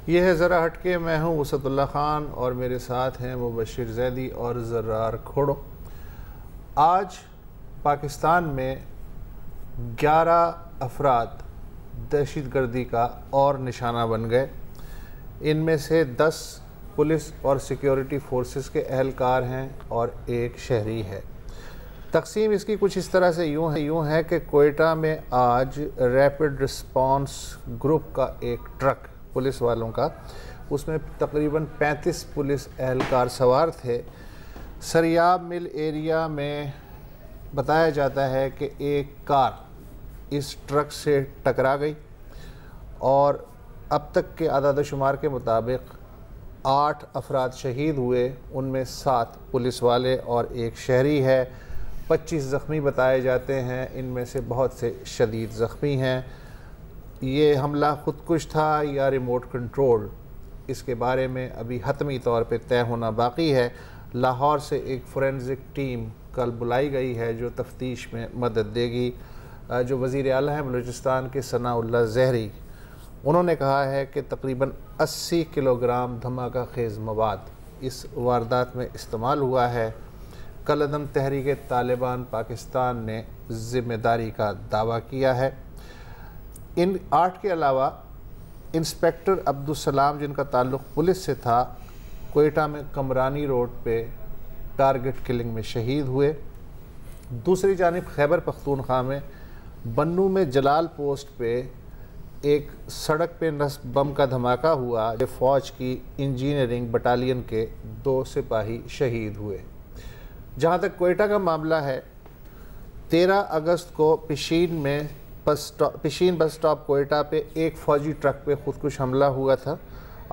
ये है ज़रा हटके। मैं हूँ उसदुल्ला ख़ान और मेरे साथ हैं मुबशिर ज़ैदी और ज़र्रार खोड़ो। आज पाकिस्तान में 11 अफराद दहशतगर्दी का और निशाना बन गए। इनमें से 10 पुलिस और सिक्योरिटी फोर्सेस के अहलकार हैं और एक शहरी है। तकसीम इसकी कुछ इस तरह से यूँ है कि कोयटा में आज रैपिड रिस्पांस ग्रुप का एक ट्रक पुलिस वालों का, उसमें तकरीबन 35 पुलिस अहलकार सवार थे। सरियाब मिल एरिया में बताया जाता है कि एक कार इस ट्रक से टकरा गई और अब तक के आदाद शुमार के मुताबिक 8 अफराद शहीद हुए, उनमें 7 पुलिस वाले और एक शहरी है। 25 ज़ख्मी बताए जाते हैं, इनमें से बहुत से शदीद ज़ख्मी हैं। ये हमला खुदकुश था या रिमोट कंट्रोल, इसके बारे में अभी हतमी तौर पे तय होना बाकी है। लाहौर से एक फोरेंसिक टीम कल बुलाई गई है जो तफ्तीश में मदद देगी। जो वज़ीर आला हैं बलूचिस्तान के सनाउल्लाह ज़हरी, उन्होंने कहा है कि तकरीबन 80 किलोग्राम धमाका खेज़ मवाद इस वारदात में इस्तेमाल हुआ है। कलअदम तहरीक तालिबान पाकिस्तान ने ज़िम्मेदारी का दावा किया है। इन 8 के अलावा इंस्पेक्टर अब्दुलसलाम, जिनका ताल्लुक़ पुलिस से था, कोयटा में कमरानी रोड पे टारगेट किलिंग में शहीद हुए। दूसरी जानिब खैबर पख्तूनख्वा में बन्नू में जलाल पोस्ट पे एक सड़क पे नस्ब बम का धमाका हुआ। फ़ौज की इंजीनियरिंग बटालियन के 2 सिपाही शहीद हुए। जहाँ तक कोयटा का मामला है, 13 अगस्त को पिशीन बस स्टॉप कोयटा पे एक फ़ौजी ट्रक पे खुदकुश हमला हुआ था।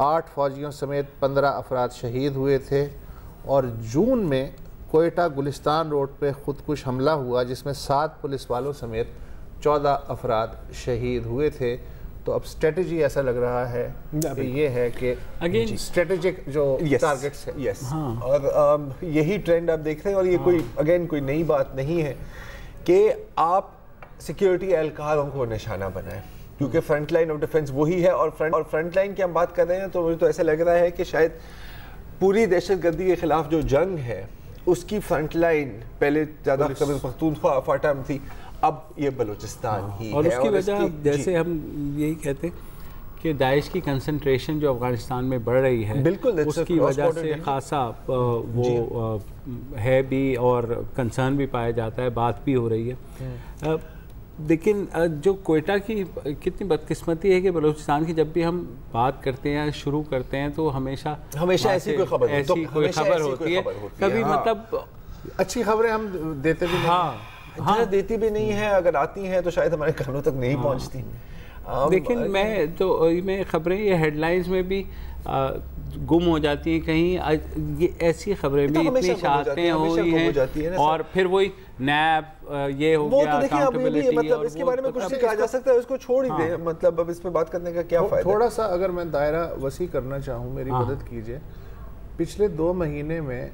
8 फ़ौजियों समेत 15 अफराद शहीद हुए थे। और जून में कोयटा गुलिस्तान रोड पे खुदकुश हमला हुआ जिसमें 7 पुलिस वालों समेत 14 अफराद शहीद हुए थे। तो अब स्ट्रेटजी ऐसा लग रहा है कि ये है कि अगेन स्ट्रेटेजिक जो टारगेट्स है। हाँ। और यही ट्रेंड आप देख रहे हैं और ये कोई नई बात नहीं है कि आप सिक्योरिटी एहलकारों को निशाना बनाएं, क्योंकि फ्रंट लाइन ऑफ डिफेंस वही है। और फ्रंट लाइन की हम बात कर रहे हैं तो मुझे तो ऐसा लग रहा है कि शायद पूरी दहशतगर्दी के खिलाफ जो जंग है उसकी फ्रंट लाइन पहले ज़्यादा पख्तूनख्वा फाटा में थी, अब ये बलूचिस्तान ही और है। उसकी वजह जैसे हम यही कहते हैं कि दाइश की कंसंट्रेशन जो अफगानिस्तान में बढ़ रही है, बिल्कुल उसकी वजह से खासा वो है भी और कंसर्न भी पाया जाता है, बात भी हो रही है। लेकिन जो कोयटा की कितनी बदकिस्मती है कि बलूचिस्तान की जब भी हम बात करते हैं, शुरू करते हैं, तो हमेशा ऐसी कोई खबर होती है। कभी मतलब अच्छी खबरें हम देते भी नहीं, देती भी नहीं है। अगर आती हैं तो शायद हमारे कानों तक नहीं पहुंचती। लेकिन मैं खबरें ये हेडलाइंस में भी गुम हो जाती हैं कहीं। ये ऐसी खबरें भी इतनी शातें हुई हैं और फिर वही नैब ये हो गया, तो देखिए अभी मतलब इसके बारे में कुछ नहीं कहा जा सकता है, उसको छोड़ ही दे। मतलब अब इस पे बात करने का क्या फायदा। थोड़ा सा अगर मैं दायरा वसी करना चाहूँ, मेरी मदद कीजिए। पिछले 2 महीने में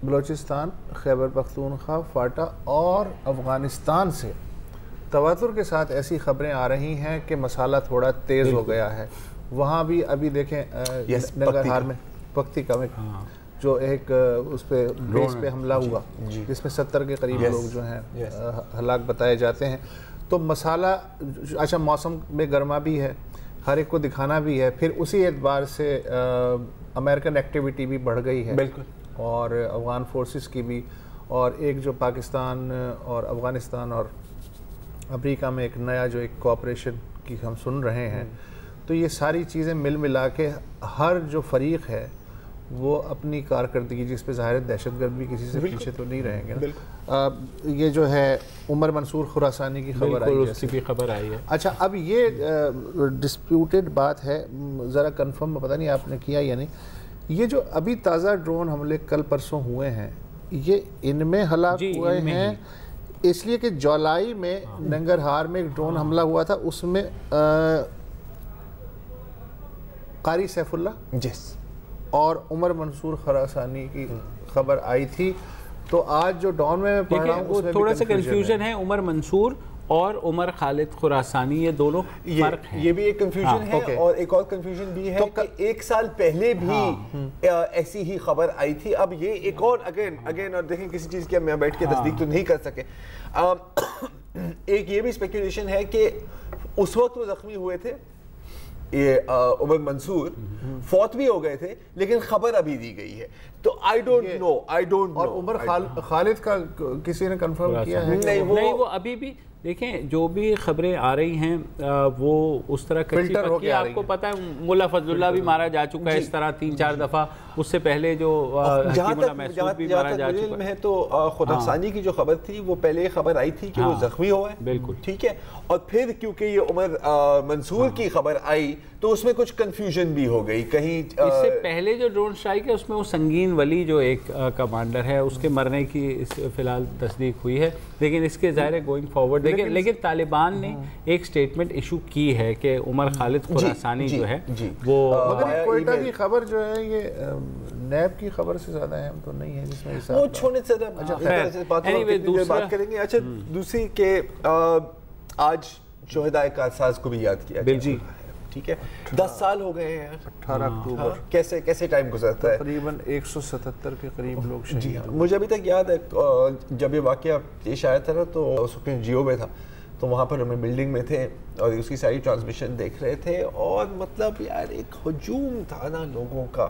बलूचिस्तान, खैबर पख्तूनख्वा, फाटा और अफ़गानिस्तान से तवातुर के साथ ऐसी खबरें आ रही हैं कि मसाला थोड़ा तेज़ हो गया है। वहाँ भी अभी देखें नंगरहार में पख्तिका में जो एक उस पे बेस पे हमला हुआ जिसमें 70 के करीब लोग जो हैं हलाक बताए जाते हैं। तो मसाला अच्छा, मौसम में गर्मा भी है, हर एक को दिखाना भी है। फिर उसी एतबार से अमेरिकन एक्टिविटी भी बढ़ गई है, बिल्कुल, और अफ़गान फोर्सेस की भी। और एक जो पाकिस्तान और अफ़गानिस्तान और अमेरिका में एक नया जो एक कोऑपरेशन की हम सुन रहे हैं, तो ये सारी चीज़ें मिल मिला के हर जो फरीक है वो अपनी कारकर्दगी, जिस पे ज़ाहिर दहशतगर्द भी किसी से पीछे तो नहीं रहेंगे ना। ये जो है उमर मंसूर खुरासानी की खबर आई है, उसकी भी खबर आई है। अच्छा, अब ये डिस्प्यूटेड बात है, ज़रा कंफर्म पता नहीं आपने किया या नहीं। ये जो अभी ताज़ा ड्रोन हमले कल परसों हुए हैं, ये इनमें हलाक हुए हैं इसलिए कि जुलाई में नंगरहार में एक ड्रोन हमला हुआ था, उसमें कारी सैफुल्ला और उमर मंसूर खुरासानी की खबर आई थी। तो आज जो डॉन में पढ़ रहा हूं उसमें थोड़ा सा कंफ्यूजन है। उमर मंसूर और उमर खालिद खुरासानी, ये दोनों फर्क हैं। ये भी एक कंफ्यूजन है। okay. और एक और कंफ्यूजन भी है कि एक साल पहले भी ऐसी ही खबर आई थी। अब ये एक और अगेन और देखें, किसी चीज़ की मैं बैठ के तस्दीक तो नहीं कर सके। एक ये भी स्पेकुलेशन है कि उस वक्त वो जख्मी हुए थे, ये उमर मंसूर फौत भी हो गए थे, लेकिन खबर अभी दी गई है। तो आई डोंट नो। और उमर खालिद का किसी ने कंफर्म किया है? नहीं, वो अभी भी देखें, जो भी खबरें आ रही हैं वो उस तरह कच्ची पक्की। आपको पता है मुल्ला फजलुल्लाह भी मारा जा चुका है इस तरह 3-4 दफा। उससे पहले जो जहाँ तक है तो खुरासानी की जो खबर थी वो पहले खबर आई थी कि वो जख्मी हुआ है, बिल्कुल ठीक है। और फिर क्योंकि ये उमर मंसूर की खबर आई तो उसमें कुछ कंफ्यूजन भी हो गई कहीं। इससे पहले जो ड्रोन स्ट्राइक है उसमें वो संगीन वली जो एक कमांडर है उसके मरने की फिलहाल तस्दीक हुई है, लेकिन इसके ज़ाहिर गोइंग फॉरवर्ड लेकिन तालिबान ने एक स्टेटमेंट इशू की है कि उमर खालिद खुरासानी जो है वो, मगर कोयटा की खबर जो है ये नैब की खबर से ज्यादा अहम तो नहीं है, जिसमें वो छोड़ने से बात करेंगे। अच्छा, दूसरी के आज शोहदाए कारसाज को भी याद किया जी, ठीक है। 10 साल हो गए हैं, 18 अक्टूबर। कैसे टाइम गुजरता है? तकरीबन 177 के करीब लोग शहीद हुए। मुझे अभी तक याद है जब ये वाकया पेश आया था ना, तो उस वक्त जियो में था, तो वहाँ पर हम बिल्डिंग में थे और उसकी सारी ट्रांसमिशन देख रहे थे। और मतलब यार एक हजूम था ना लोगों का,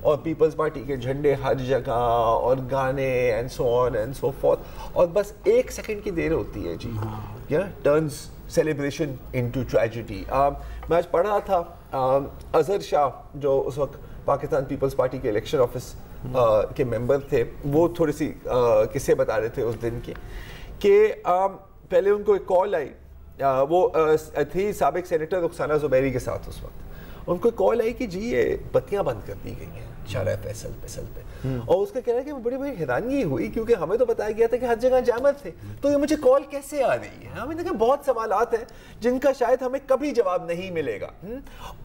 और पीपल्स पार्टी के झंडे हर जगह और गाने and so on and so fourth, और बस 1 सेकंड की देर होती है जी, टर्न्स सेलिब्रेशन इनटू ट्रेजेडी। मैं आज पढ़ रहा था अजहर शाह जो उस वक्त पाकिस्तान पीपल्स पार्टी के इलेक्शन ऑफिस के मेंबर थे, वो थोड़ी सी किस्से बता रहे थे उस दिन के कि पहले उनको एक कॉल आई, वो थी साबिक सेनेटर रुखसाना ज़ुबैरी के साथ। उस वक्त उनको कॉल आई कि जी ये बत्तियां बंद कर दी गई हैं शारा फैसल पे। और उसका कह रहा है कि बड़ी बड़ी हैरानी हुई क्योंकि हमें तो बताया गया था कि हर जगह जामर थे, तो ये मुझे कॉल कैसे आ रही है? हमें देखा बहुत सवालात हैं जिनका शायद हमें कभी जवाब नहीं मिलेगा।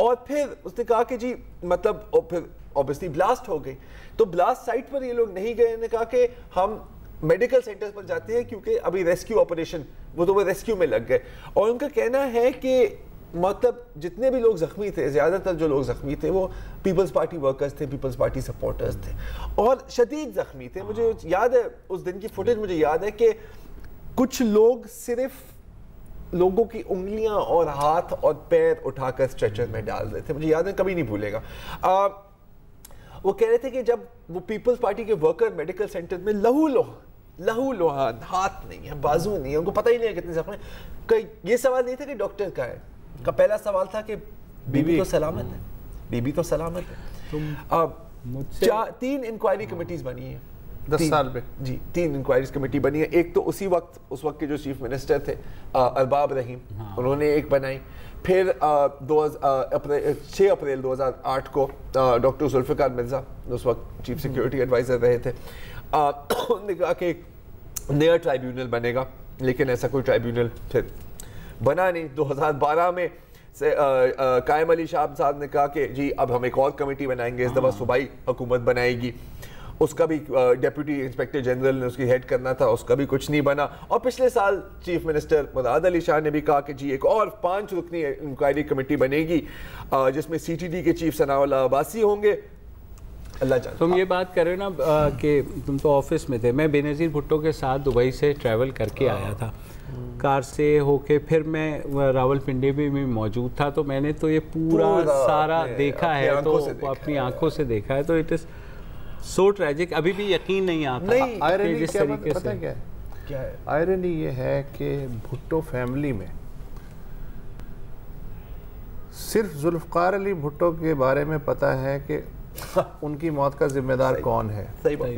और फिर उसने कहा कि जी मतलब, और फिर ऑब्वियसली ब्लास्ट हो गई, तो ब्लास्ट साइट पर ये लोग नहीं गए। ने कहा कि हम मेडिकल सेंटर्स पर जाते हैं क्योंकि अभी रेस्क्यू ऑपरेशन, वो रेस्क्यू में लग गए। और उनका कहना है कि मतलब जितने भी लोग जख्मी थे, ज़्यादातर जो लोग जख्मी थे वो पीपल्स पार्टी वर्कर्स थे, पीपल्स पार्टी सपोर्टर्स थे, और शदीद जख्मी थे। मुझे याद है उस दिन की फुटेज, मुझे याद है कि कुछ लोग सिर्फ लोगों की उंगलियां और हाथ और पैर उठाकर स्ट्रेचर में डाल रहे थे। मुझे याद है, कभी नहीं भूलेगा। वो कह रहे थे कि जब वो पीपल्स पार्टी के वर्कर मेडिकल सेंटर में लहू लोहान, हाथ नहीं है, बाजू नहीं है, उनको पता ही नहीं है कितने जख्मी। ये सवाल नहीं था कि डॉक्टर का है, का पहला सवाल था कि बीबी तो सलामत है, बीबी तो सलामत है। 3 इंक्वायरी कमेटीज बनी है 10 साल पे जी, 3 इंक्वायरी कमेटी बनी है। एक तो उस वक्त के जो चीफ मिनिस्टर थे अरबाब रहीम, उन्होंने एक बनाई। फिर 6 अप्रैल 2008 को डॉक्टर जुल्फ़िकार मिर्ज़ा उस वक्त चीफ सिक्योरिटी एडवाइज़र रहे थे, उन्होंने कहा कि एक नया ट्राइब्यूनल बनेगा, लेकिन ऐसा कोई ट्राइब्यूनल फिर बना नहीं। 2012 में से कायम अली शाह साहब ने कहा कि जी अब हम एक और कमेटी बनाएंगे, इस दफ़ा सूबाई हुकूमत बनाएगी। उसका भी डेप्यूटी इंस्पेक्टर जनरल ने उसकी हेड करना था, उसका भी कुछ नहीं बना। और पिछले साल चीफ मिनिस्टर मुराद अली शाह ने भी कहा कि जी एक और 5 रुकनी इंक्वायरी कमेटी बनेगी जिसमें CTD के चीफ सनाउल्लाह अब्बासी होंगे। अल्लाह जाने। तुम ये बात कर रहे हो ना कि तुम तो ऑफिस में थे, मैं बेनज़ीर भुट्टो के साथ दुबई से ट्रैवल करके आया था कार से होके, फिर मैं रावलपिंडी में मौजूद था, तो मैंने तो ये पूरा सारा देखा है, तो अपनी आंखों से देखा है। तो इट इज़ सो ट्रैजिक, अभी भी यकीन नहीं आता आयरनी जिस तरीके से। क्या है आयरनी? ये है कि भुट्टो फैमिली में सिर्फ जुल्फ़िकार अली भुट्टो के बारे में पता है कि उनकी मौत का जिम्मेदार कौन है,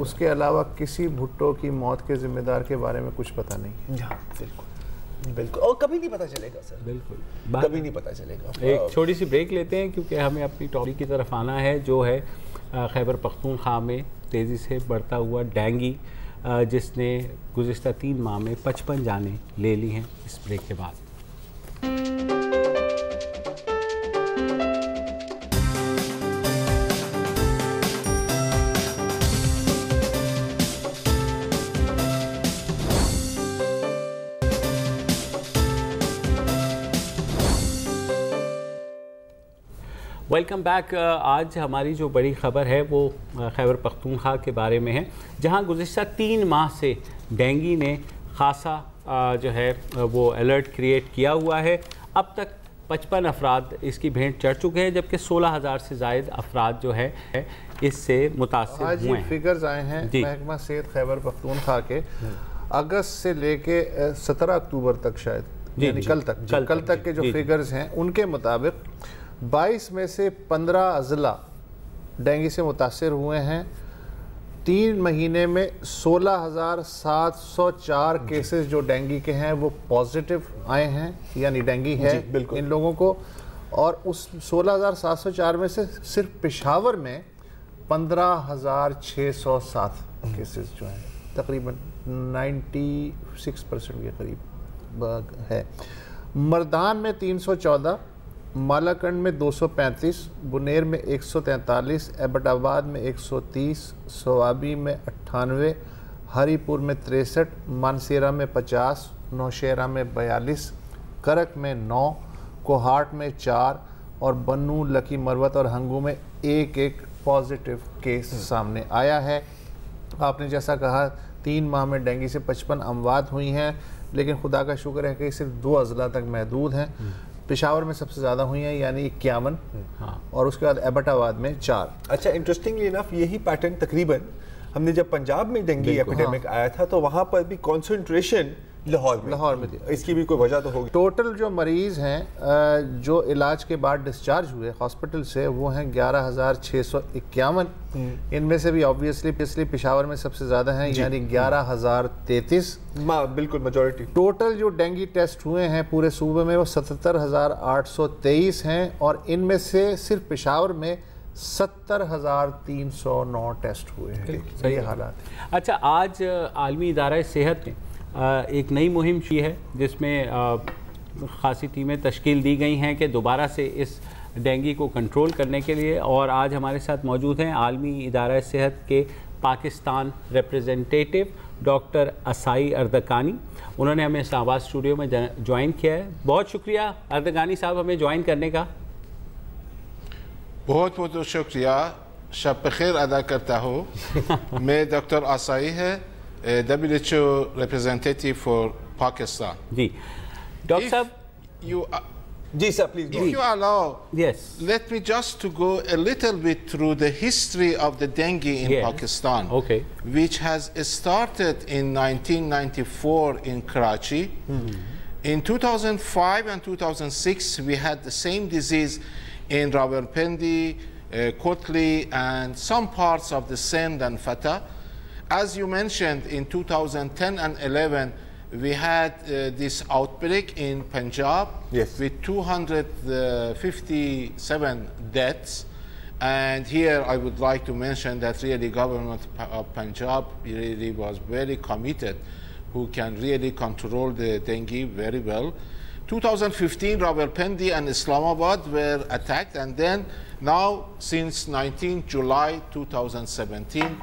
उसके अलावा किसी भुट्टो की मौत के जिम्मेदार के बारे में कुछ पता नहीं। बिल्कुल, और कभी नहीं पता चलेगा सर, बिल्कुल कभी नहीं पता चलेगा। एक छोटी सी ब्रेक लेते हैं क्योंकि हमें अपनी टॉपिक की तरफ आना है, जो है खैबर पख्तूनख्वा में तेज़ी से बढ़ता हुआ डेंगू, जिसने गुज़िश्ता 3 माह में 55 जानें ले ली हैं। इस ब्रेक के बाद वेलकम बैक। आज हमारी जो बड़ी ख़बर है वो खैबर पख्तूनख्वा के बारे में है, जहां गुज़िश्ता 3 माह से डेंगू ने ख़ासा जो है वो अलर्ट क्रिएट किया हुआ है। अब तक 55 अफराद इसकी भेंट चढ़ चुके हैं, जबकि 16,000 से ज़ायद अफराद जो है इससे मुतासिर आज हुए ये हैं। फिगर्स आए हैं महकमा सेहत खैबर पख्तूनख्वा के अगस्त से लेके 17 अक्टूबर तक, शायद यानी कल तक के जो फिगर्स हैं उनके मुताबिक 22 में से 15 अजला डेंगू से मुतासिर हुए हैं। 3 महीने में 16,704 केसेस जो डेंगू के हैं वो पॉजिटिव आए हैं, यानी डेंगू है इन लोगों को। और उस 16,704 में से सिर्फ पेशावर में 15,607 केसेस जो हैं, तकरीबन 96% के करीब है। मर्दान में 314, मालाकंड में 235, बुनेर में 143, एबटाबाद में 130, सोआबी में 98, हरीपुर में 63, मानसेरा में 50, नौशेरा में 42, करक में 9, कोहाट में 4 और बन्नू, लकी मरवत और हंगू में एक पॉजिटिव केस सामने आया है। आपने जैसा कहा 3 माह में डेंगू से 55 अमवात हुई हैं, लेकिन खुदा का शुक्र है कि सिर्फ 2 अजला तक महदूद हैं। पेशावर में सबसे ज़्यादा हुई हैं यानी 51, और उसके बाद एबटाबाद में 4। अच्छा, इंटरेस्टिंगली इनफ यही पैटर्न तकरीबन हमने जब पंजाब में डेंगू एपिडेमिक आया था तो वहाँ पर भी कॉन्सेंट्रेशन लाहौर में थी। इसकी भी कोई वजह तो होगी। टोटल जो मरीज़ हैं जो इलाज के बाद डिस्चार्ज हुए हॉस्पिटल से वो हैं 11,651। इनमें से भी ऑब्वियसली पेशावर में सबसे ज़्यादा हैं, यानी 11,033। बिल्कुल मेजॉरिटी। टोटल जो डेंगू टेस्ट हुए हैं पूरे सूबे में वो 77,823 हैं, और इनमें से सिर्फ पेशावर में 70,309 टेस्ट हुए हैं। सही हालात। अच्छा, आज आलमी इदारा सेहत ने एक नई मुहिम की है, जिसमें खासी टीमें तश्कील दी गई हैं कि दोबारा से इस डेंगू को कंट्रोल करने के लिए। और आज हमारे साथ मौजूद हैं आलमी इदारा सेहत के पाकिस्तान रिप्रेजेंटेटिव डॉक्टर असाई अर्दगानी। उन्होंने हमें इस्लामाबाद स्टूडियो में ज्वाइन किया है। बहुत शुक्रिया अर्दगानी साहब हमें ज्वाइन करने का। बहुत बहुत शुक्रिया, शब बखैर अदा करता हूँ। मैं डॉक्टर असाई है, WHO representative for Pakistan. जी डॉक्टर साहब, जी sir please. If you allow, yes, let me just to go a little bit through the history of the dengue in Pakistan, okay, which has started in 1994 in Karachi. In 2005 and 2006, we had the same disease in Rawalpindi, Kotli, and some parts of the Sindh and Fatah. As you mentioned, in 2010 and 11, we had this outbreak in Punjab with 257 deaths. And here I would like to mention that really government of Punjab really was very committed, who can really control the dengue very well. 2015, Rawalpindi and Islamabad were attacked, and then now since 19 July 2017,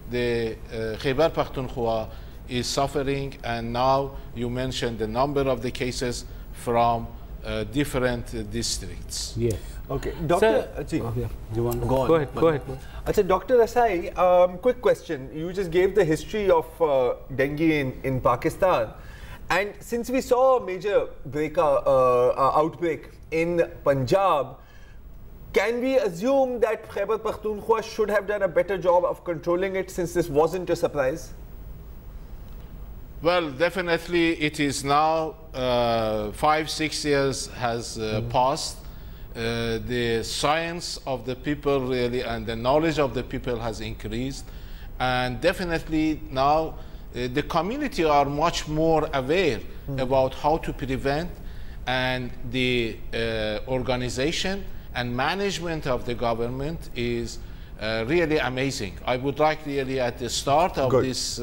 the Khyber Pakhtunkhwa is suffering, and now you mentioned the number of the cases from different districts. Yes. Okay, Doctor. Go ahead. Achha, Dr. Asai, quick question. You just gave the history of dengue in Pakistan, and since we saw a major outbreak in Punjab, can we assume that Khyber Pakhtunkhwa should have done a better job of controlling it, since this wasn't a surprise? Well, definitely it is now 5-6 years has passed. The science of the people really and the knowledge of the people has increased, and definitely now the community are much more aware about how to prevent, and the organization and management of the government is really amazing. I would like really at the start of this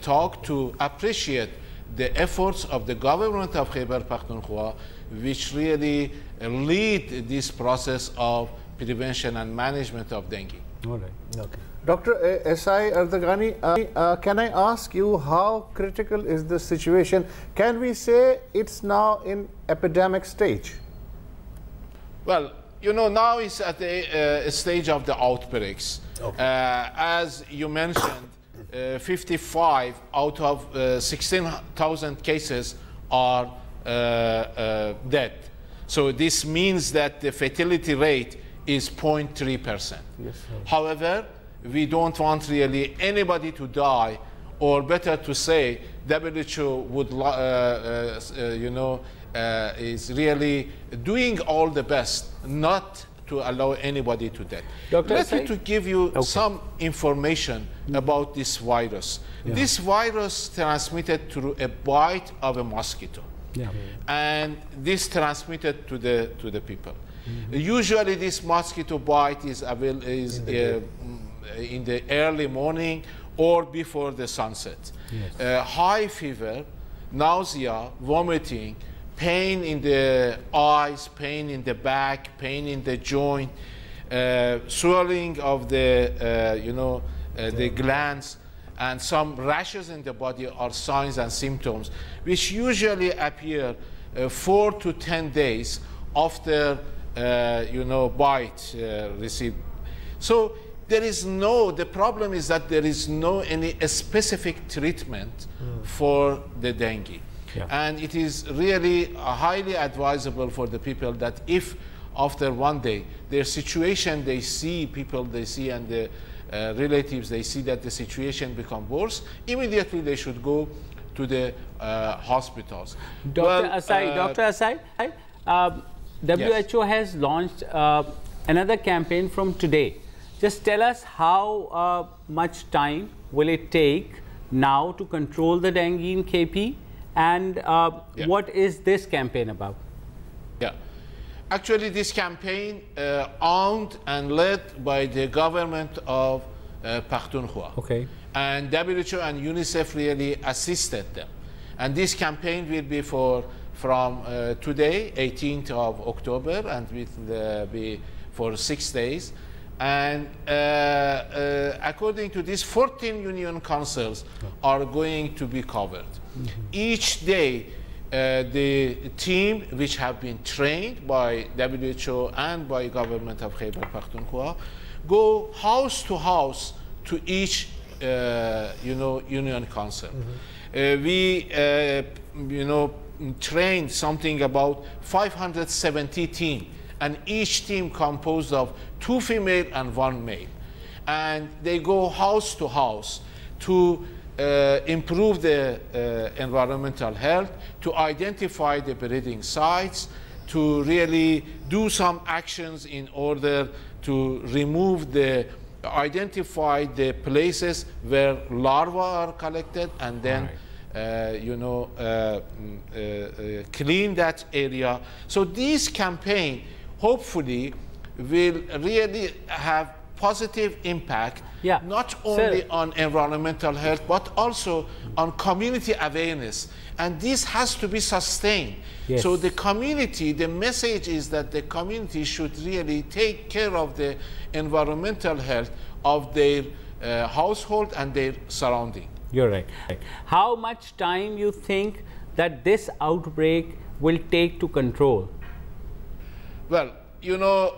talk to appreciate the efforts of the government of Khyber Pakhtunkhwa, which really lead this process of prevention and management of dengue. All right. Okay. Dr. Asai Ardagani, can I ask you how critical is the situation? Can we say it's now in epidemic stage? Well, you know, now it's at the stage of the outbreaks. Okay. As you mentioned, 55 out of 16,000 cases are dead. So this means that the fatality rate is 0.3%. Yes, however, we don't want really anybody to die, or better to say, WHO would, you know, is really doing all the best not to allow anybody to die. Let me to give you some information about this virus. Yeah. This virus transmitted through a bite of a mosquito. Yeah. And this transmitted to the people. Mm-hmm. Usually this mosquito bite is in the early morning or before the sunset. Yes. High fever, nausea, vomiting, pain in the eyes, pain in the back, pain in the joint, swelling of the, you know, the glands, and some rashes in the body are signs and symptoms, which usually appear 4 to 10 days after, you know, bite received. So there is no, the problem is that there is no any specific treatment for the dengue. Yeah. And it is really highly advisable for the people that if after one day their situation, they see people they see and the relatives, they see that the situation become worse, immediately they should go to the hospitals. Dr. Asai, WHO has launched another campaign from today. Just tell us how much time will it take now to control the dengue in KP, and what is this campaign about? Yeah. Actually, this campaign owned and led by the government of Pakhtunkhwa. Okay. And WHO and UNICEF really assisted them. And this campaign will be from today, 18th of October, and will be for 6 days. And according to this, 14 union councils are going to be covered. Mm-hmm. Each day, the team which have been trained by WHO and by government of Khyber Pakhtunkhwa go house to house to each you know, union council. Mm-hmm. We you know, trained something about 570 teams, and each team composed of 2 female and 1 male, and they go house to house to improve the environmental health, to identify the breeding sites, to really do some actions in order to remove the, identify the places where larvae are collected, and then you know, clean that area. So this campaign hopefully will really have positive impact, not only on environmental health, but also on community awareness. And this has to be sustained. Yes. So the community, the message is that the community should really take care of the environmental health of their household and their surrounding. You're right. How much time you think that this outbreak will take to control? Well, you know,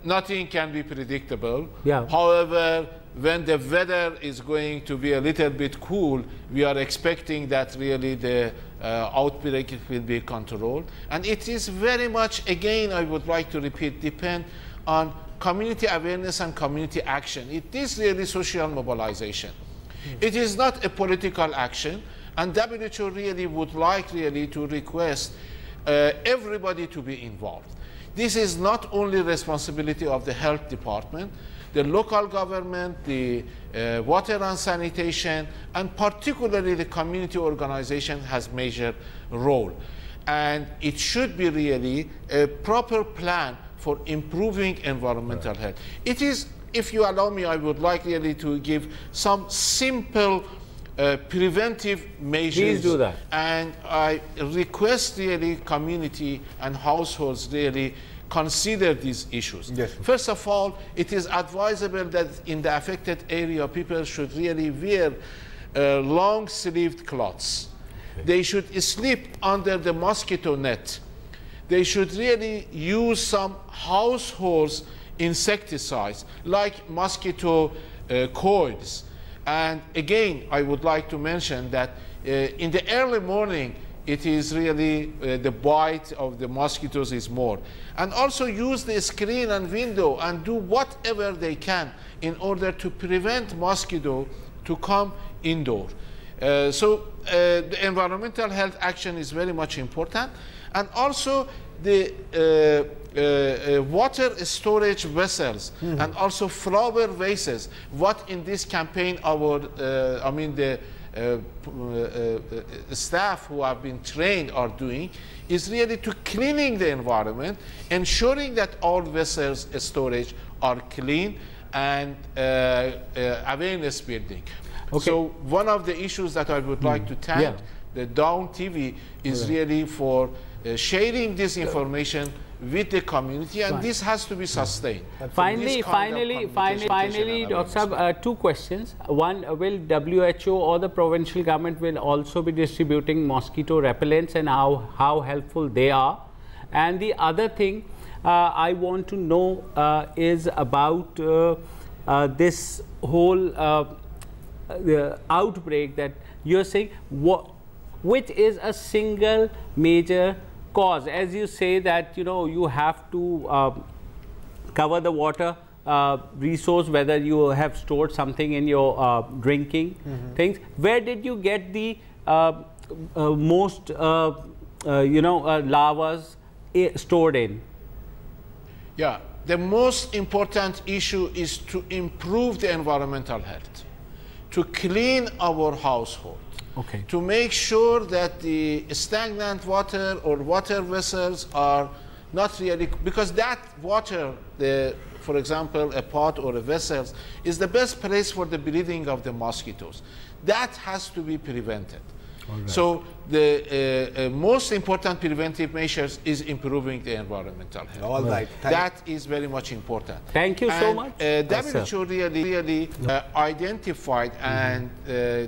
nothing can be predictable. Yeah. However, when the weather is going to be a little bit cool, we are expecting that really the outbreak will be controlled. And it is very much, again, I would like to repeat, depend on community awareness and community action. It is really social mobilization. It is not a political action, and WHO really would like really to request everybody to be involved. This is not only responsibility of the health department, the local government, the water and sanitation, and particularly the community organization has major role. And it should be really a proper plan for improving environmental health. It is, if you allow me, I would like really to give some simple preventive measures. Please do that. And I request really community and households really consider these issues. Yes. First of all, it is advisable that in the affected area, people should really wear long-sleeved cloths. Okay. They should sleep under the mosquito net. they should really use some household insecticides like mosquito coils. And again, I would like to mention that in the early morning, it is really the bite of the mosquitoes is more. And also use the screen and window and do whatever they can in order to prevent mosquito to come indoor. The environmental health action is very much important. And also the water storage vessels and also flower vases, what in this campaign our, the staff who have been trained are doing is really to cleaning the environment, ensuring that all vessels storage are clean and awareness building. Okay. So one of the issues that I would like to thank the Dawn TV is really for sharing this information with the community, and this has to be sustained. Finally, Dr. Saab, two questions. One, will WHO or the provincial government will also be distributing mosquito repellents, and how helpful they are? And the other thing I want to know is about this whole outbreak that you're saying, which is a single major cause. As you say that, you know, you have to cover the water resource, whether you have stored something in your drinking things. Where did you get the most larvas stored in? Yeah, the most important issue is to improve the environmental health, to clean our household. Okay. To make sure that the stagnant water or water vessels are not really, because that water, for example, a pot or a vessel, is the best place for the breeding of the mosquitoes. That has to be prevented. Right. So the most important preventive measures is improving the environmental health. All right. That is very much important. Thank you so much. WHO really identified and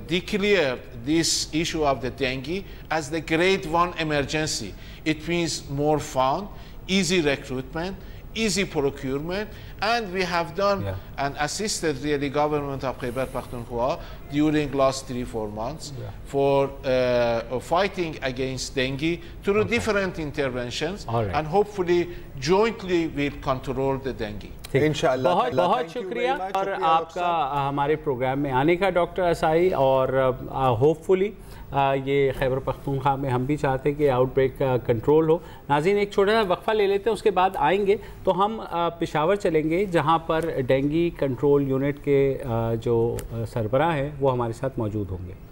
declared this issue of the dengue as the grade 1 emergency. It means more fund, easy recruitment, easy procurement, and we have done and assisted really government of Khyber Pakhtunkhwa during last 3-4 months for fighting against dengue through different interventions, and hopefully jointly we'll control the dengue. इंशाल्लाह। बहुत बहुत शुक्रिया और आपका हमारे programme में आने का डॉक्टर असाई, और होपफुली ये खैबर पख्तूनख्वा में हम भी चाहते हैं कि आउटब्रेक का कंट्रोल हो। नाज़रीन, एक छोटा सा वक्फा ले लेते हैं, उसके बाद आएंगे तो हम पेशावर चलेंगे जहां पर डेंगू कंट्रोल यूनिट के जो सरबराह हैं वो हमारे साथ मौजूद होंगे।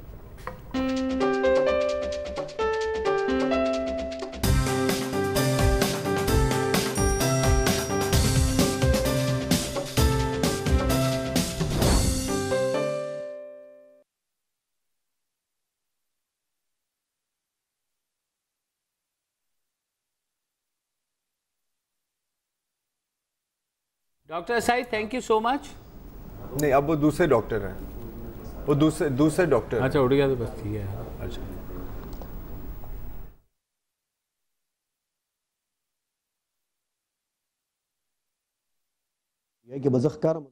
Doctor acai, thank you so much. नहीं, अब वो दूसरे डॉक्टर हैं, वो दूसरे डॉक्टर। अच्छा, उड़ गया तो बस ठीक है। अच्छा, ये कि बज़ख्कार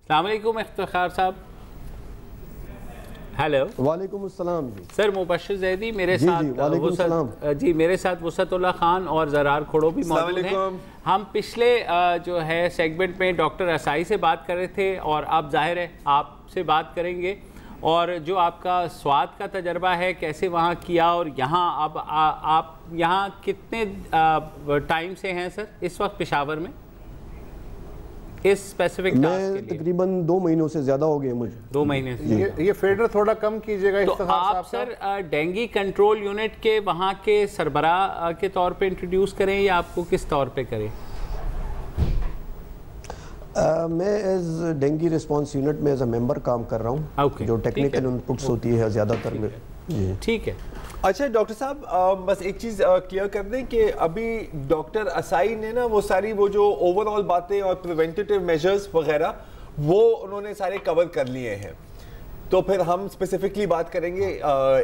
अस्सलाम वालेकुम इफ्तिखार साहब। हेलो। वालेकुम अस्सलाम जी। सर मुबश्शिर ज़ैदी मेरे जी, साथ जी, वालेकुम सलाम। जी मेरे साथ वुसअतुल्लाह खान और ज़रार खोड़ो भी मौजूद हैं। हम पिछले जो है सेगमेंट में डॉक्टर असाई से बात कर रहे थे और अब जाहिर है आपसे बात करेंगे, और जो आपका स्वाद का तजर्बा है कैसे वहाँ किया, और यहाँ अब आप यहाँ कितने टाइम से हैं सर इस वक्त पेशावर में इस स्पेसिफिक टास्क के लिए? तकरीबन 2 महीनों से ज़्यादा हो गए मुझे। 2 महीने से। ये फेडर थोड़ा कम कीजिएगा। तो आप सर डेंगू कंट्रोल यूनिट के वहाँ के सरबराह के तौर पे इंट्रोड्यूस करें या आपको किस तौर पे करें? मैं एज डेंगू रिस्पांस यूनिट में एज अ मेंबर काम कर रहा हूँ। जो टेक्निकल इनपुट्स होती है ज़्यादातर में। जी ठीक है। अच्छा डॉक्टर साहब, बस एक चीज़ क्लियर कर दें कि अभी डॉक्टर असाई ने ना वो जो ओवरऑल बातें और प्रिवेंटिव मेजर्स वगैरह वो उन्होंने सारे कवर कर लिए हैं, तो फिर हम स्पेसिफिकली बात करेंगे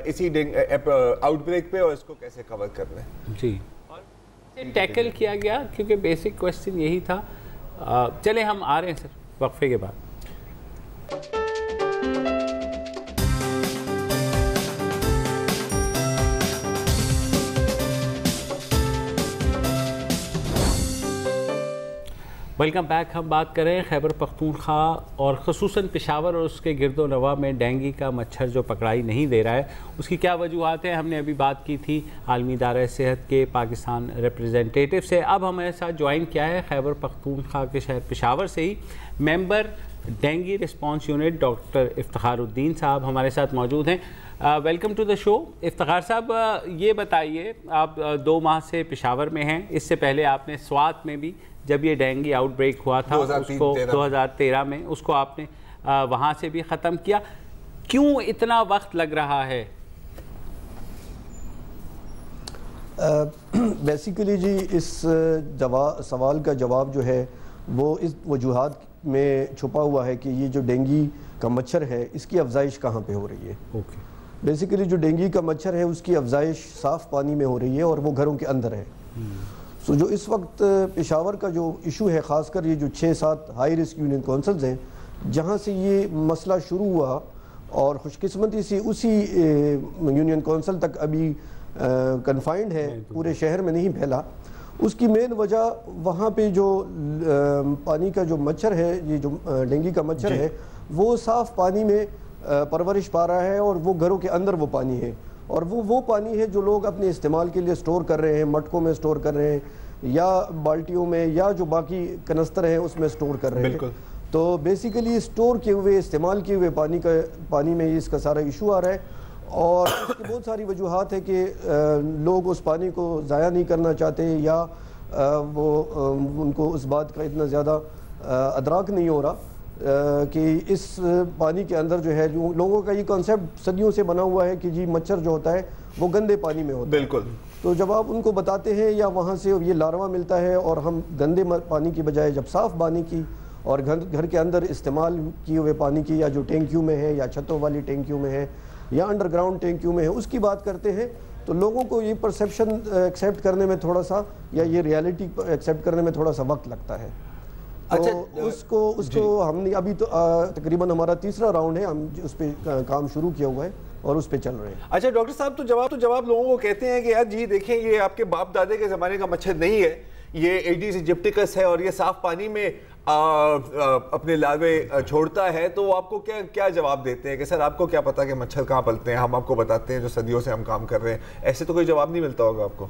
इसी आउटब्रेक पे और इसको कैसे कवर करना है। जी टैकल किया गया क्योंकि बेसिक क्वेश्चन यही था। चले हम आ रहे हैं सर वक्फे के बाद। Welcome back. हम बात करें खैबर पख्तूनख्वा और ख़ुसूसन पेशावर और उसके गिरदो नवा में डेंगू का मच्छर जो पकड़ाई नहीं दे रहा है, उसकी क्या वजूहत है। हमने अभी बात की थी आलमी इदारा सेहत के पाकिस्तान रिप्रेजेंटेटिव से। अब हमारे साथ ज्वाइन किया है खैबर पख्तूनख्वा के शहर पेशावर से ही member dengue response unit doctor Iftikharuddin साहब हमारे साथ मौजूद हैं। Welcome to the show. Iftikhar साहब, ये बताइए, आप 2 माह से पेशावर में हैं, इससे पहले आपने स्वात में भी जब ये डेंगू आउटब्रेक हुआ था उसको 2013 में उसको आपने वहाँ से भी ख़त्म किया, क्यों इतना वक्त लग रहा है? बेसिकली जी इस सवाल का जवाब जो है वो इस वजूहात में छुपा हुआ है कि ये जो डेंगू का मच्छर है इसकी अफजाइश कहाँ पे हो रही है। ओके। बेसिकली जो डेंगू का मच्छर है उसकी अफजाइश साफ़ पानी में हो रही है और वो घरों के अंदर है। सो जो इस वक्त पेशावर का जो इशू है, ख़ासकर ये जो 6-7 हाई रिस्क यूनियन काउंसिल्स हैं जहाँ से ये मसला शुरू हुआ और खुशकिस्मती से उसी यूनियन काउंसिल तक अभी कन्फाइंड है, पूरे शहर में नहीं फैला। उसकी मेन वजह वहाँ पे जो पानी का जो मच्छर है, ये जो डेंगू का मच्छर है वो साफ़ पानी में परवरिश पा रहा है और वो घरों के अंदर वो पानी है, और वो पानी है जो लोग अपने इस्तेमाल के लिए स्टोर कर रहे हैं, मटकों में स्टोर कर रहे हैं या बाल्टियों में या जो बाकी कनस्तर हैं उसमें स्टोर कर रहे हैं। तो बेसिकली स्टोर किए हुए, इस्तेमाल किए हुए पानी में इसका सारा इशू आ रहा है, और इसकी बहुत सारी वजूहात है कि लोग उस पानी को ज़ाया नहीं करना चाहते या वो उनको उस बात का इतना ज़्यादा अदराक नहीं हो रहा कि इस पानी के अंदर जो है, जो लोगों का ये कॉन्सेप्ट सदियों से बना हुआ है कि जी मच्छर जो होता है वो गंदे पानी में होता है। बिल्कुल। तो जब आप उनको बताते हैं या वहाँ से ये लार्वा मिलता है और हम गंदे पानी की बजाय जब साफ़ पानी की और घर के अंदर इस्तेमाल किए हुए पानी की, या जो टैंकियों में है या छतों वाली टैंकियों में है या अंडरग्राउंड टैंकियों में है, उसकी बात करते हैं, तो लोगों को ये परसेप्शन एक्सेप्ट करने में थोड़ा सा या ये रियलिटी एक्सेप्ट करने में थोड़ा सा वक्त लगता है। अच्छा, तो उसको हमने अभी तो तकरीबन हमारा 3रा राउंड है, हम उस पर काम शुरू किया हुआ है और उस पे चल रहे हैं। अच्छा डॉक्टर साहब, तो जवाब लोगों को कहते हैं कि यार जी देखें ये आपके बाप दादे के ज़माने का मच्छर नहीं है, ये एडिस इजिप्टिकस है और ये साफ पानी में अपने लार्वे छोड़ता है, तो आपको क्या जवाब देते हैं कि सर आपको क्या पता कि मच्छर कहाँ पलते हैं, हम आपको बताते हैं जो सदियों से हम काम कर रहे हैं। ऐसे तो कोई जवाब नहीं मिलता होगा आपको?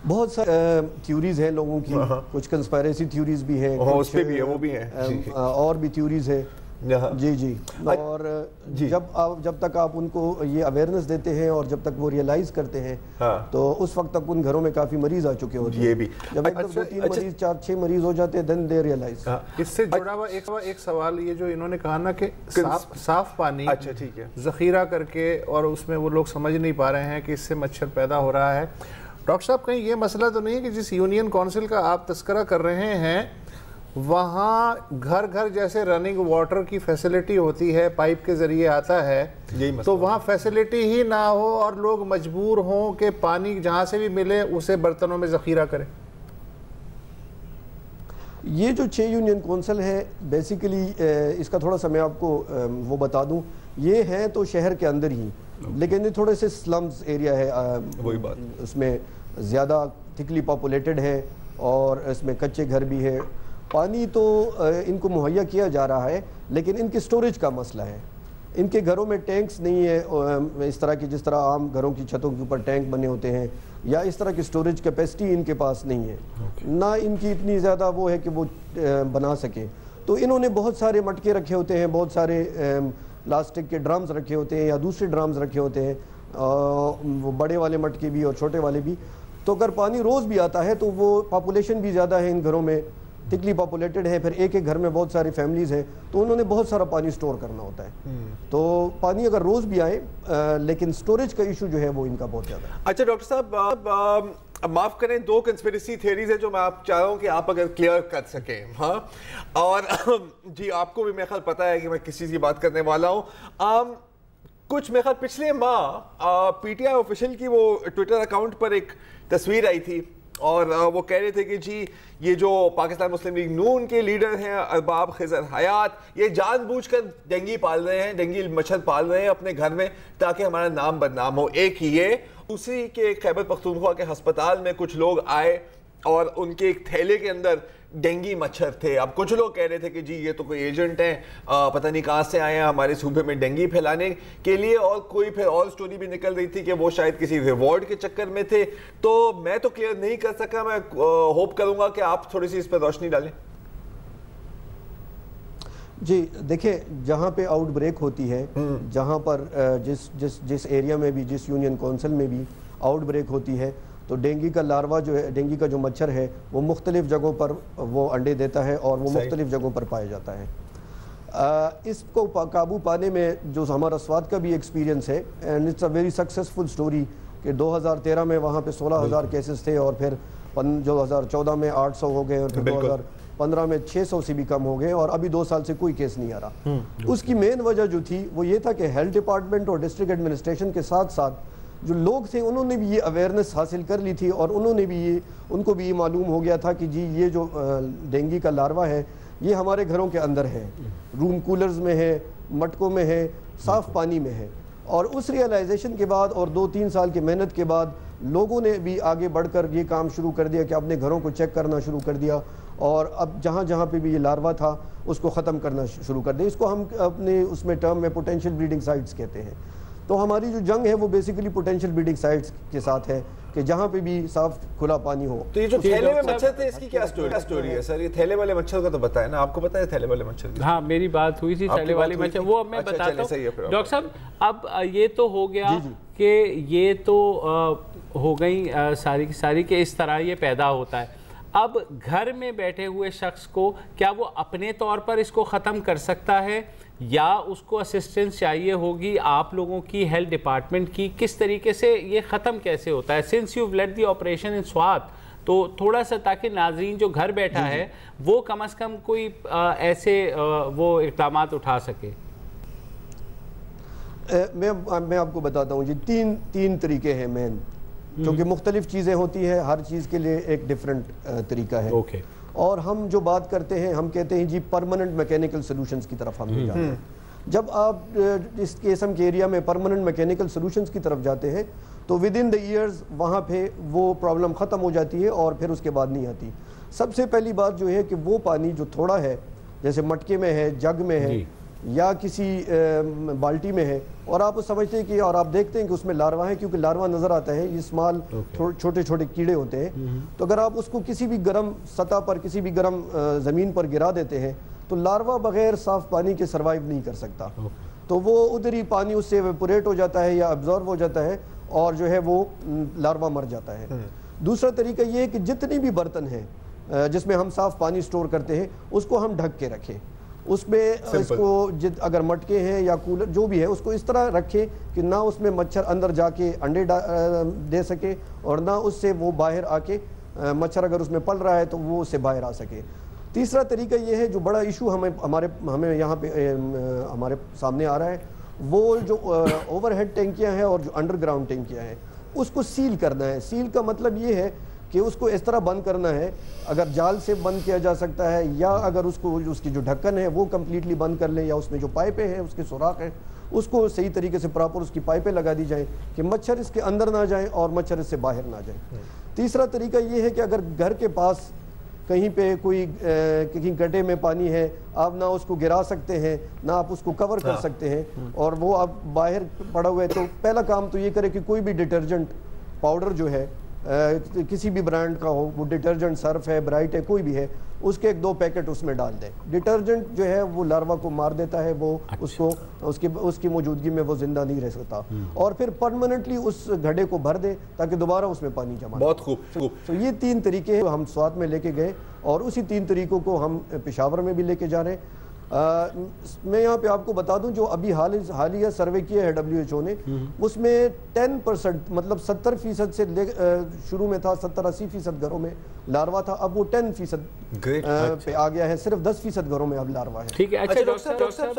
बहुत सारी थ्योरीज हैं लोगों की, कुछ कंस्पायरेसी थ्योरीज भी हैं, उस पे भी है, वो भी हैं, और भी थ्योरीज है। जी और जब तक आप उनको ये अवेयरनेस देते हैं और जब तक वो रियलाइज करते हैं, तो उस वक्त तक उन घरों में काफी मरीज आ चुके होते हैं। ये भी जब 2-3 मरीज 4-6 मरीज हो जाते हैं, देन दे रियलाइज। इससे जुड़ा हुआ एक सवाल ये जो इन्होंने कहा ना कि साफ पानी अच्छा ठीक है जखीरा करके और उसमें वो लोग समझ नहीं पा रहे हैं कि इससे मच्छर पैदा हो रहा है। डॉक्टर साहब, कहीं ये मसला तो नहीं है कि जिस यूनियन काउंसिल का आप तस्करा कर रहे हैं वहाँ घर घर जैसे रनिंग वाटर की फैसिलिटी होती है, पाइप के ज़रिए आता है, तो वहाँ फैसिलिटी ही ना हो और लोग मजबूर हों कि पानी जहाँ से भी मिले उसे बर्तनों में ज़ख़ीरा करें? ये जो 6 यूनियन कौंसिल है बेसिकली इसका थोड़ा सा मैं आपको वो बता दूं, ये हैं तो शहर के अंदर ही, लेकिन ये थोड़े से स्लम्स एरिया है, वही बात, उसमें ज़्यादा थिकली पॉपुलेटेड है और इसमें कच्चे घर भी है। पानी तो इनको मुहैया किया जा रहा है, लेकिन इनके स्टोरेज का मसला है। इनके घरों में टैंक्स नहीं है इस तरह की, जिस तरह आम घरों की छतों के ऊपर टैंक बने होते हैं, या इस तरह की स्टोरेज कैपेसिटी इनके पास नहीं है। ना इनकी इतनी ज़्यादा वो है कि वो बना सके। तो इन्होंने बहुत सारे मटके रखे होते हैं, बहुत सारे प्लास्टिक के ड्रम्स रखे होते हैं या दूसरे ड्रम्स रखे होते हैं, वो बड़े वाले मटके भी और छोटे वाले भी। तो अगर पानी रोज़ भी आता है तो वो पॉपुलेशन भी ज़्यादा है इन घरों में, थिकली पॉपुलेटेड है, फिर एक एक घर में बहुत सारी फैमिलीज हैं, तो उन्होंने बहुत सारा पानी स्टोर करना होता है। तो पानी अगर रोज़ भी आए लेकिन स्टोरेज का इशू जो है वो इनका बहुत ज़्यादा है। अच्छा डॉक्टर साहब, माफ़ करें, 2 कंस्पिरेसी थ्योरीज है जो मैं आप चाह रहा हूँ कि आप अगर क्लियर कर सकें। हाँ, और जी आपको भी मेरे ख्याल पता है कि मैं किस चीज़ की बात करने वाला हूँ। कुछ मेरे ख्याल पिछले माह पीटीआई ऑफिशियल की वो ट्विटर अकाउंट पर एक तस्वीर आई थी और वो कह रहे थे कि जी ये जो पाकिस्तान मुस्लिम लीग नून के लीडर हैं अरबाब खिजर हयात, ये जानबूझकर डेंगी पाल रहे हैं, डेंगी मच्छर पाल रहे हैं अपने घर में ताकि हमारा नाम बदनाम हो। एक ये, दूसरी के खैबर पख्तूनख्वा के अस्पताल में कुछ लोग आए और उनके एक थैले के अंदर डेंगी मच्छर थे। अब कुछ लोग कह रहे थे कि जी ये तो कोई एजेंट हैं, पता नहीं कहाँ से आए हैं हमारे सूबे में डेंगी फैलाने के लिए, और कोई फिर और स्टोरी भी निकल रही थी कि वो शायद किसी रिवॉर्ड के चक्कर में थे। तो मैं तो क्लियर नहीं कर सका, मैं होप करूंगा कि आप थोड़ी सी इस पर रोशनी डालें। जी देखिए, जहाँ पे आउटब्रेक होती है, जहाँ पर जिस एरिया में भी, जिस यूनियन काउंसिल में भी आउटब्रेक होती है, तो डेंगू का लार्वा जो है, डेंगू का जो मच्छर है, वो मुख्तलिफ जगहों पर वो अंडे देता है और वो मुख्तलिफ जगहों पर पाया जाता है। इसको काबू पाने में जो हमारा स्वाद का भी एक्सपीरियंस है, and it's a very successful story कि 2013 में वहाँ पे 16,000 केसेस थे और फिर 2014 में 800 हो गए और फिर 2015 में 600 से भी कम हो गए और अभी 2 साल से कोई केस नहीं आ रहा। उसकी मेन वजह जो थी वो ये था कि हेल्थ डिपार्टमेंट और डिस्ट्रिक्ट एडमिनिस्ट्रेशन के साथ साथ जो लोग थे उन्होंने भी ये अवेयरनेस हासिल कर ली थी और उनको भी ये मालूम हो गया था कि जी ये जो डेंगू का लार्वा है ये हमारे घरों के अंदर है, रूम कूलर्स में है, मटकों में है, साफ़ पानी में है। और उस रियलाइजेशन के बाद और 2-3 साल की मेहनत के बाद लोगों ने भी आगे बढ़कर ये काम शुरू कर दिया कि अपने घरों को चेक करना शुरू कर दिया और अब जहाँ जहाँ पे भी ये लार्वा था उसको ख़त्म करना शुरू कर दिया। इसको हम अपने उसमें टर्म में पोटेंशियल ब्रीडिंग साइट्स कहते हैं। तो हमारी जो जंग है वो बेसिकली पोटेंशियल ब्रीडिंग साइट्स के साथ है कि जहाँ पे भी साफ खुला पानी हो। तो ये जो थैले में मच्छर थे इसकी क्या स्टोरी है सर? ये थैले वाले मच्छर का तो बताया ना, आपको पता है थैले वाले मच्छर? हाँ, मेरी बात हुई थी थैले वाले मच्छर, वो अब मैं बताता हूँ। डॉक्टर साहब, अब ये तो हो गया कि ये तो हो गई सारी की सारी कि इस तरह ये पैदा होता है। अब घर में बैठे हुए शख्स को क्या वो अपने तौर पर इसको ख़त्म कर सकता है या उसको असिस्टेंस चाहिए होगी आप लोगों की, हेल्थ डिपार्टमेंट की? किस तरीके से ये ख़त्म कैसे होता है? Since you let the operation in Swat, तो थोड़ा सा ताकि नाजरीन जो घर बैठा है वो कम से कम कोई ऐसे वो इक़दाम उठा सके। मैं आपको बताता हूँ जी, तीन तरीके हैं मेन, क्योंकि मुख्तलिफ चीज़ें होती हैं, हर चीज़ के लिए एक डिफरेंट तरीका है। ओके। और हम जो बात करते हैं हम कहते हैं जी परमानेंट मैकेनिकल सॉल्यूशंस की तरफ हम नहीं जाते हैं। जब आप इस किस्म के एरिया में परमानेंट मैकेनिकल सॉल्यूशंस की तरफ जाते हैं तो विद इन द ईयर्स वहाँ पे वो प्रॉब्लम ख़त्म हो जाती है और फिर उसके बाद नहीं आती। सबसे पहली बात जो है कि वो पानी जो थोड़ा है, जैसे मटके में है, जग में है या किसी बाल्टी में है, और आप समझते हैं कि और आप देखते हैं कि उसमें लार्वा है, क्योंकि लार्वा नज़र आता है, ये स्मॉल छोटे छोटे कीड़े होते हैं। तो अगर आप उसको किसी भी गर्म सतह पर, किसी भी गर्म ज़मीन पर गिरा देते हैं तो लार्वा बगैर साफ़ पानी के सर्वाइव नहीं कर सकता। तो वो उधर ही पानी उससे एवेपोरेट हो जाता है या अब्जॉर्ब हो जाता है और जो है वो लार्वा मर जाता है। दूसरा तरीका ये है कि जितने भी बर्तन हैं जिसमें हम साफ़ पानी स्टोर करते हैं उसको हम ढक के रखें। उसमें इसको अगर मटके हैं या कूलर जो भी है उसको इस तरह रखें कि ना उसमें मच्छर अंदर जाके अंडे दे सके और ना उससे वो बाहर आके मच्छर अगर उसमें पल रहा है तो वो उससे बाहर आ सके। तीसरा तरीका ये है जो बड़ा इशू हमें यहाँ पे हमारे सामने आ रहा है, वो जो ओवरहेड टैंकियाँ हैं और जो अंडरग्राउंड टैंकियाँ हैं उसको सील करना है। सील का मतलब ये है कि उसको इस तरह बंद करना है, अगर जाल से बंद किया जा सकता है या अगर उसको उसकी जो ढक्कन है वो कम्प्लीटली बंद कर लें, या उसमें जो पाइपें हैं उसके सुराख हैं उसको सही तरीके से प्रॉपर उसकी पाइपें लगा दी जाएँ कि मच्छर इसके अंदर ना जाए और मच्छर इससे बाहर ना जाए। तीसरा तरीका ये है कि अगर घर के पास कहीं पे कोई कहीं गड्ढे में पानी है, आप ना उसको गिरा सकते हैं ना आप उसको कवर कर सकते हैं और वो आप बाहर पड़ा हुआ है, तो पहला काम तो ये करें कि कोई भी डिटर्जेंट पाउडर जो है किसी भी ब्रांड का हो, वो डिटर्जेंट सर्फ है, ब्राइट है, कोई भी है, उसके 1-2 पैकेट उसमें डाल दें। डिटर्जेंट जो है वो लार्वा को मार देता है, वो उसको उसकी मौजूदगी में वो जिंदा नहीं रह सकता, और फिर परमानेंटली उस गड्ढे को भर दे ताकि दोबारा उसमें पानी जमा। बहुत खूब। तो ये 3 तरीके हैं हम स्वात में लेके गए और उसी 3 तरीकों को हम पेशावर में भी लेके जा रहे हैं। मैं यहाँ पे आपको बता दूं, जो अभी हालिया सर्वे किया है WHO ने, उसमें 10% मतलब 70% से शुरू में था 70-80% घरों में लार्वा था, अब वो 10% पे आ गया है, सिर्फ 10% घरों में अब लार्वा है। ठीक है। अच्छा डॉक्टर साहब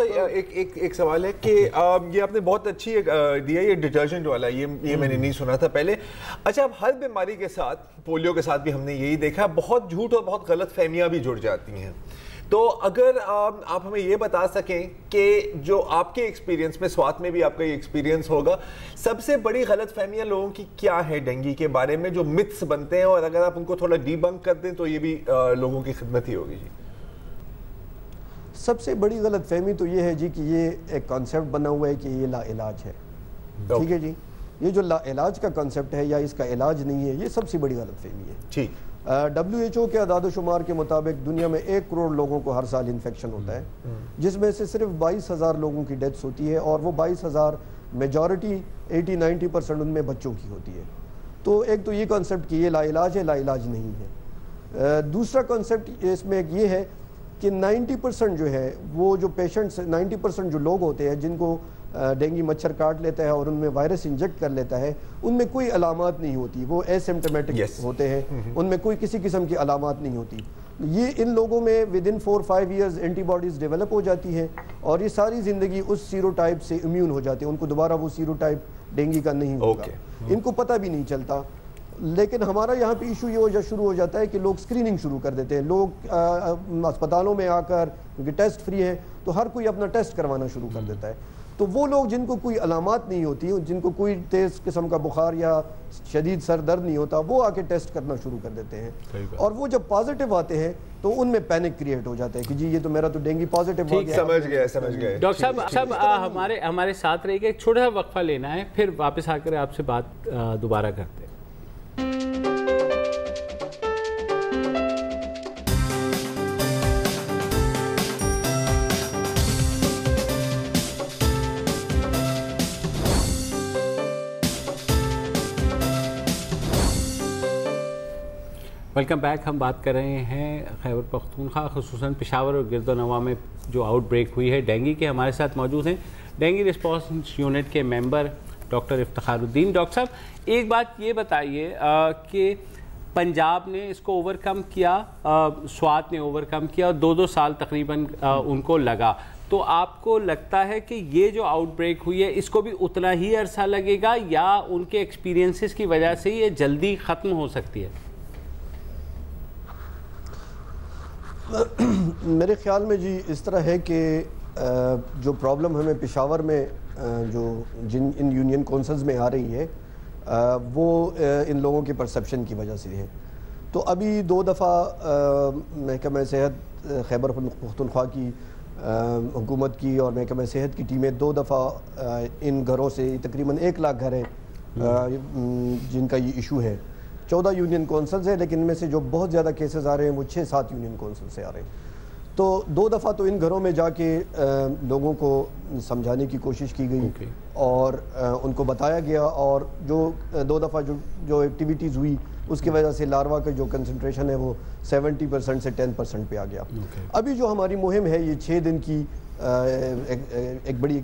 एक सवाल है कि ये आपने बहुत अच्छी दिया ये डिटर्जेंट वाला, ये मैंने नहीं सुना था पहले। अच्छा, अब हर बीमारी के साथ, पोलियो के साथ भी हमने यही देखा, बहुत झूठ और बहुत गलत फहमियाँ भी जुड़ जाती हैं। तो अगर आप हमें ये बता सकें कि जो आपके एक्सपीरियंस में, स्वात में भी आपका ये एक्सपीरियंस होगा, सबसे बड़ी गलतफहमियां लोगों की क्या है डेंगू के बारे में, जो मिथ्स बनते हैं, और अगर आप उनको थोड़ा डीबंक कर दें तो ये भी लोगों की खिदमत ही होगी जी। सबसे बड़ी गलतफहमी तो ये है जी कि ये एक कॉन्सेप्ट बना हुआ है कि ये लाइलाज है। ठीक है जी, ये जो लाइलाज का कॉन्सेप्ट है या इसका इलाज नहीं है, ये सबसे बड़ी गलतफहमी है। ठीक। WHO के अदाद-ओ-शुमार के मुताबिक दुनिया में 1 करोड़ लोगों को हर साल इन्फेक्शन होता है, जिसमें से सिर्फ 22,000 लोगों की डेथ्स होती है, और वो 22,000 मेजॉरिटी 80-90% उनमें बच्चों की होती है। तो एक तो ये कॉन्सेप्ट कि ये लाइलाज है, लाइलाज नहीं है। दूसरा कॉन्सेप्ट इसमें ये है कि 90% जो है वो जो पेशेंट्स, 90% जो लोग होते हैं जिनको डेंगू मच्छर काट लेता है और उनमें वायरस इंजेक्ट कर लेता है, उनमें कोई अलामात नहीं होती, वो एसिम्प्टोमेटिक होते हैं, उनमें कोई किसी किस्म की अलामात नहीं होती। ये इन लोगों में विदिन 4-5 ईयर्स एंटीबॉडीज़ डेवलप हो जाती हैं और ये सारी ज़िंदगी उस सीरोटाइप से इम्यून हो जाते हैं, उनको दोबारा वो सीरोटाइप डेंगू का नहीं होगा। इनको पता भी नहीं चलता। लेकिन हमारा यहाँ पे इशू ये शुरू हो जाता है कि लोग स्क्रीनिंग शुरू कर देते हैं। लोग अस्पतालों में आकर, क्योंकि टेस्ट फ्री है, तो हर कोई अपना टेस्ट करवाना शुरू कर देता है। तो वो लोग जिनको कोई अलामात नहीं होती, जिनको कोई तेज़ किस्म का बुखार या शदीद सर दर्द नहीं होता, वो आके टेस्ट करना शुरू कर देते हैं, और वो जब पॉजिटिव आते हैं तो उनमें पैनिक क्रिएट हो जाता है कि जी ये तो मेरा तो डेंगू पॉजिटिव हो गया। समझ गए। डॉक्टर साहब हमारे साथ रहिए, एक छोटा सा वक्फा लेना है, फिर वापस आकर आपसे बात दोबारा करते हैं। Welcome back. हम बात कर रहे हैं खैबर पख्तूनख्वा, खुसूसन पेशावर और गिरदोनवा में जो आउटब्रेक हुई है डेंगू के। हमारे साथ मौजूद हैं डेंगू रिस्पॉन्स यूनिट के मेंबर डॉक्टर इफ्तिखारुद्दीन। डॉक्टर साहब, एक बात ये बताइए कि पंजाब ने इसको ओवरकम किया, स्वात ने ओवरकम किया, और 2-2 साल तकरीबन उनको लगा। तो आपको लगता है कि ये जो आउटब्रेक हुई है इसको भी उतना ही अरसा लगेगा, या उनके एक्सपीरियंसेस की वजह से ये जल्दी ख़त्म हो सकती है? मेरे ख्याल में जी इस तरह है कि जो प्रॉब्लम हमें पेशावर में जो इन यूनियन काउंसिल्स में आ रही है, वो इन लोगों के परसेप्शन की वजह से है। तो अभी 2 दफ़ा महकमा सेहत खैबर पख्तूनख्वा की हुकूमत की और महकमा सेहत की टीमें 2 दफ़ा इन घरों से, तकरीबन 1 लाख घर हैं जिनका ये इशू है। 14 यूनियन काउंसिल्स हैं, लेकिन इनमें से जो बहुत ज़्यादा केसेस आ रहे हैं वो 6-7 यूनियन काउंसिल से आ रहे हैं। तो 2 दफ़ा तो इन घरों में जाके लोगों को समझाने की कोशिश की गई और उनको बताया गया, और जो 2 दफ़ा जो एक्टिविटीज़ हुई उसकी वजह से लार्वा का जो कंसंट्रेशन है वो 70% से 10% पे आ गया। अभी जो हमारी मुहिम है ये 6 दिन की एक बड़ी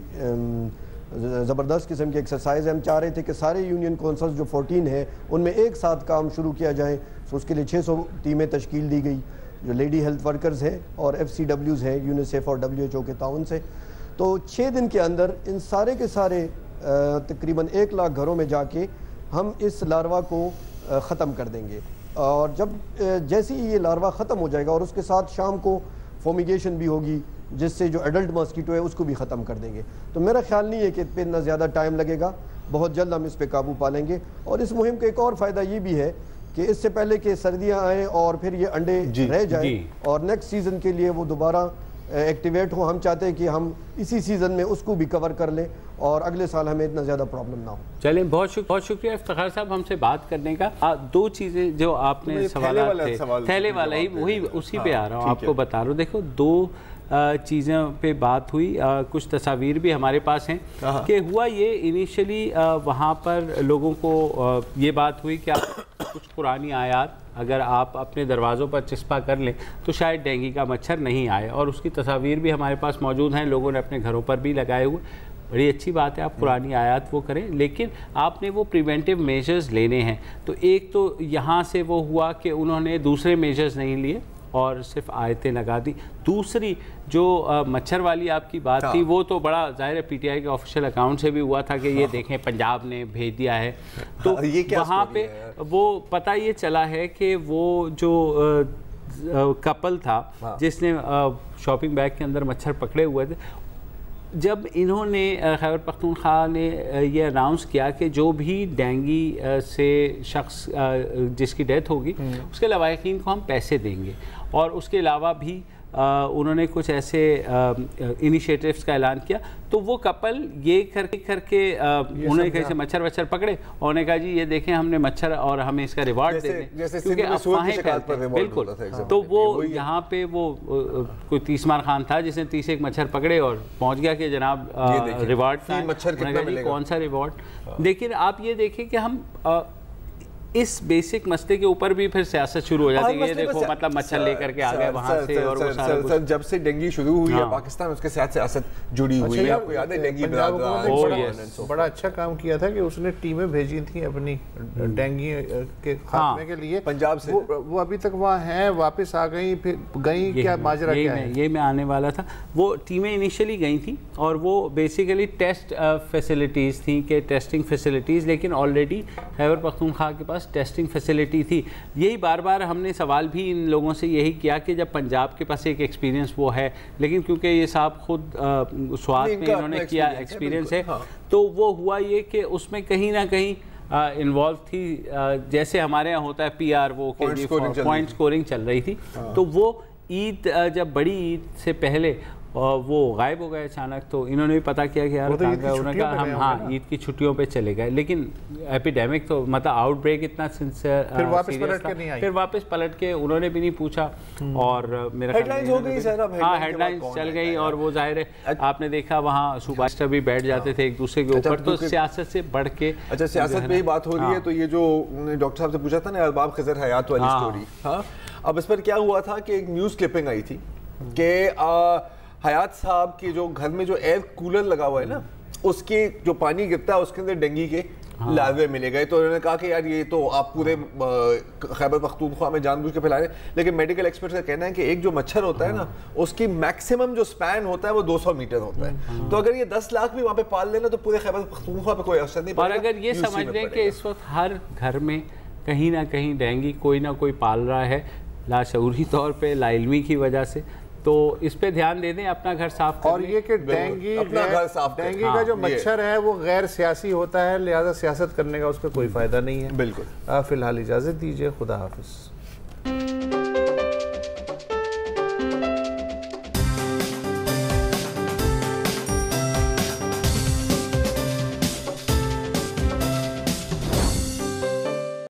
ज़बरदस्त किस्म की एक्सरसाइज है। हम चाह रहे थे कि सारे यूनियन काउंसिल्स जो 14 हैं उनमें एक साथ काम शुरू किया जाए। तो उसके लिए 600 टीमें तश्कील दी गई, जो लेडी हेल्थ वर्कर्स हैं और FCWs हैं, यूनिसेफ और WHO के ताउन से। तो 6 दिन के अंदर इन सारे के सारे तकरीबन 1 लाख घरों में जाके हम इस लार्वा को ख़त्म कर देंगे। और जब जैसे ही ये लार्वा ख़त्म हो जाएगा और उसके साथ शाम को फोमिगेशन भी होगी जिससे जो एडल्ट मॉस्किटो है उसको भी ख़त्म कर देंगे। तो मेरा ख्याल नहीं है कि इस पर इतना ज़्यादा टाइम लगेगा, बहुत जल्द हम इस पर काबू पा लेंगे। और इस मुहिम का एक और फ़ायदा ये भी है कि इससे पहले कि सर्दियाँ आएँ और फिर ये अंडे रह जाए और नेक्स्ट सीज़न के लिए वो दोबारा एक्टिवेट हो, हम चाहते हैं कि हम इसी सीज़न में उसको भी कवर कर लें और अगले साल हमें इतना ज़्यादा प्रॉब्लम ना हो। चलिए, बहुत शुक्रिया इफ्तिखार साहब हमसे बात करने का। दो चीज़ें जो आपने सवाल थे, थैले वाला ही वही उसी पे आ रहा हूँ, आपको बता रहा हूँ। देखो, दो चीज़ों पे बात हुई, कुछ तस्वीर भी हमारे पास हैं कि हुआ ये इनिशियली वहाँ पर लोगों को ये बात हुई कि आप कुछ पुरानी आयात अगर आप अपने दरवाज़ों पर चिस्पा कर लें तो शायद डेंगू का मच्छर नहीं आए, और उसकी तस्वीर भी हमारे पास मौजूद हैं, लोगों ने अपने घरों पर भी लगाए हुए। बड़ी अच्छी बात है, आप पुरानी आयात वो करें, लेकिन आपने वो प्रिवेंटिव मेजर्स लेने हैं। तो एक तो यहाँ से वो हुआ कि उन्होंने दूसरे मेजर्स नहीं लिए और सिर्फ आयतें लगा दी। दूसरी जो मच्छर वाली आपकी बात थी, वो तो बड़ा जाहिर है पीटीआई के ऑफिशियल अकाउंट से भी हुआ था कि ये देखें पंजाब ने भेज दिया है। तो वहाँ पे वो पता ये चला है कि वो जो कपल था जिसने शॉपिंग बैग के अंदर मच्छर पकड़े हुए थे, जब इन्होंने खैबर पख्तूनख्वा ने ये अनाउंस किया कि जो भी डेंगू से शख्स जिसकी डेथ होगी उसके लवाहिकीन को हम पैसे देंगे, और उसके अलावा भी उन्होंने कुछ ऐसे इनिशिएटिव्स का ऐलान किया। तो वो कपल ये करके उन्होंने कैसे मच्छर वच्छर पकड़े और उन्होंने कहा जी ये देखें हमने मच्छर और हमें इसका रिवार्ड दे दें, क्योंकि अफवाहें फैलती हैं। बिल्कुल, तो वो यहाँ पे वो कोई तीसमार खान था जिसने 31 मच्छर पकड़े और पहुँच गया कि जनाब रिवार्ड था। कौन सा रिवार्ड? लेकिन आप ये देखें कि हम इस बेसिक मसले के ऊपर भी फिर सियासत शुरू हो जाती है। ये देखो मतलब मच्छर लेकर के आ गए वहाँ से, और वो सारा कुछ। जब से डेंगू शुरू हुई है पाकिस्तान, उसके साथ सियासत जुड़ी हुई है। आपको याद है डेंगू बड़ा अच्छा काम किया था कि उसने टीमें भेजी थी अपनी डेंगू के खात्मे के लिए पंजाब से। वो अभी तक वहाँ हैं, वापस आ गई, फिर गई, क्या माजरा क्या है? ये मैं आने वाला था। वो टीमें इनिशियली गई थी और वो बेसिकली टेस्ट फैसिलिटीज़ थी कि टेस्टिंग फैसिलिटीज़, लेकिन ऑलरेडी खैबर पख्तूनख्वा के पास टेस्टिंग फैसिलिटी थी। यही बार बार हमने सवाल भी इन लोगों से यही किया कि जब पंजाब के पास एक एक्सपीरियंस वो है, लेकिन क्योंकि ये साहब खुद स्वास्थ्य में इन्होंने किया एक्सपीरियंस है, तो वो हुआ ये कि उसमें कहीं ना कहीं इन्वॉल्व थी। जैसे हमारे यहाँ होता है पीआर, वो पॉइंट स्कोरिंग चल रही थी। तो वो ईद, जब बड़ी ईद से पहले और वो गायब हो गए अचानक, तो इन्होंने भी पता किया कि यार उन्होंने कहा हम हाँ ईद की छुट्टियों पे चले गए। लेकिन एपिडेमिक तो मतलब आउटब्रेक इतना फिर वापस पलट के नहीं आई, फिर वापस पलट के उन्होंने भी नहीं पूछा, और मेरा हेडलाइंस हो गई सर। अब हाँ हेडलाइंस चल गई, और वो जाहिर है आपने देखा वहाँ सुपरस्टार भी बैठ जाते थे एक दूसरे के ऊपर। तो सियासत से बढ़ के, अच्छा सियासत पे ही बात हो रही है, तो ये जो डॉक्टर साहब से पूछा था ना अरबाब खिजर हयात वाली स्टोरी, हाँ अब इस पर क्या हुआ था कि एक न्यूज़ क्लिपिंग आई थी कि हयात साहब के जो घर में जो एयर कूलर लगा हुआ है ना, उसके जो पानी गिरता है उसके अंदर डेंगू के लार्वे मिले गए। तो उन्होंने कहा कि यार ये तो आप पूरे खैबर पख्तूनख्वा में जानबूझ के फैला रहे हैं। लेकिन मेडिकल एक्सपर्ट का कहना है कि एक जो मच्छर होता है ना, उसकी मैक्सिमम जो स्पैन होता है वो 200 मीटर होता है। तो अगर ये 10 लाख भी वहाँ पे पाल लेना तो पूरे खैबर पख्तूनख्वा पे कोई असर नहीं पड़ेगा। और अगर ये समझ लें कि इस वक्त हर घर में कहीं ना कहीं डेंगू कोई ना कोई पाल रहा है, लाशऊरी तौर पर, लाइल्मी की वजह से, तो इस पे ध्यान दे दें, अपना घर साफ करें। और ये कि डेंगू का जो मच्छर है वो गैर सियासी होता है, लिहाजा सियासत करने का उस पर कोई फायदा नहीं है। बिल्कुल। फिलहाल इजाज़त दीजिए, खुदा हाफिज़।